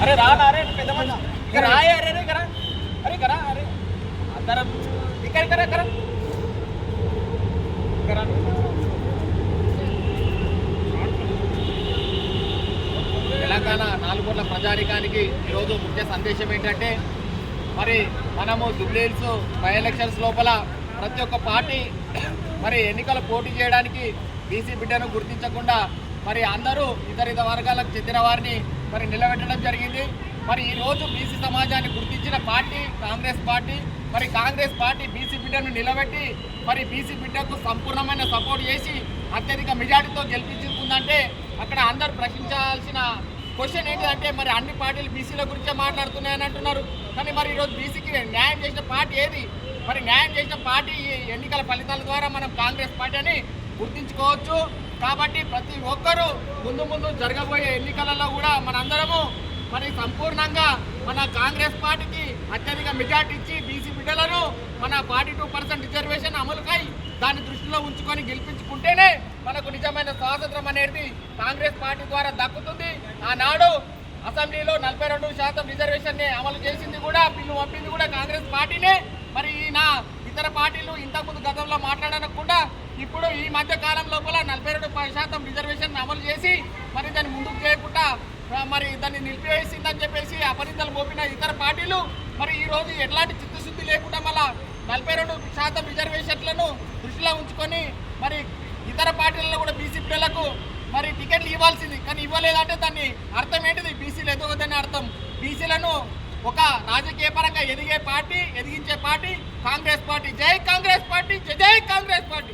अरे रा ना रे पेद मत करा अरे रे करा अरे करा अरे अंदर इकर करा करा करा తెలంగాణ 4 కోట్ల ప్రజానికానికి ఈరోజు ముఖ్య సందేశం ఏంటంటే మరి మనము జూబ్లీహిల్స్ బై ఎలక్షన్స్ లోపల ప్రతి ఒక్క పార్టీ మరి ఎన్నికల పోటీ చేయడానికి బీసీ బిడ్డను గుర్తించకుండా మరి అందరూ ఇతర వర్గాలకు చెందిన వారిని మరి నిలబెట్టడం జరిగింది. మరి ఈరోజు బీసీ సమాజాన్ని గుర్తించిన పార్టీ కాంగ్రెస్ పార్టీ. మరి కాంగ్రెస్ పార్టీ బీసీ బిడ్డను నిలబెట్టి మరి బీసీ బిడ్డకు సంపూర్ణమైన సపోర్ట్ చేసి అత్యధిక మెజార్టీతో గెలిపించుకుందంటే అక్కడ అందరూ ప్రశ్నించాల్సిన క్వశ్చన్ ఏంటంటే మరి అన్ని పార్టీలు బీసీల గురించే మాట్లాడుతున్నాయని అంటున్నారు. కానీ మరి ఈరోజు బీసీకి న్యాయం చేసిన పార్టీ ఏది? మరి న్యాయం చేసిన పార్టీ ఎన్నికల ఫలితాల ద్వారా మనం కాంగ్రెస్ పార్టీ అని గుర్తించుకోవచ్చు. కాబట్టి ప్రతి ఒక్కరూ ముందు జరగబోయే ఎన్నికలలో కూడా మనందరము మరి సంపూర్ణంగా మన కాంగ్రెస్ పార్టీకి అత్యధిక మెజార్టీ ఇచ్చి బీసీ బిడ్డలను మన 42% రిజర్వేషన్ అమలుకై దాన్ని దృష్టిలో ఉంచుకొని గెలిపించుకుంటేనే మనకు నిజమైన స్వాతంత్రం అనేది కాంగ్రెస్ పార్టీ ద్వారా దక్కుతుంది. ఆనాడు అసెంబ్లీలో 42% రిజర్వేషన్ అమలు చేసింది కూడా, బిల్లు పంపింది కూడా కాంగ్రెస్ పార్టీనే. మరి ఈయన ఇతర పార్టీలు ఇంతకుముందు గతంలో మాట్లాడకుండా ఇప్పుడు ఈ మధ్య కాలం లోపల 42% రిజర్వేషన్ అమలు చేసి మరి దాన్ని ముందుకు చేయకుండా మరి దాన్ని నిలిపివేసిందని చెప్పేసి అపనిందలు మోపిన ఇతర పార్టీలు మరి ఈరోజు ఎలాంటి చిత్తశుద్ధి లేకుండా మళ్ళా 42% రిజర్వేషన్లను దృష్టిలో ఉంచుకొని మరి ఇతర పార్టీలలో కూడా బీసీ బిడ్డలకు మరి టికెట్లు ఇవ్వాల్సింది, కానీ ఇవ్వలేదంటే దాన్ని అర్థం ఏంటిది? బీసీలు ఎదగదని అర్థం. బీసీలను ఒక రాజకీయ పరంగా ఎదిగే పార్టీ, ఎదిగించే పార్టీ కాంగ్రెస్ పార్టీ. జై కాంగ్రెస్ పార్టీ, జై కాంగ్రెస్ పార్టీ.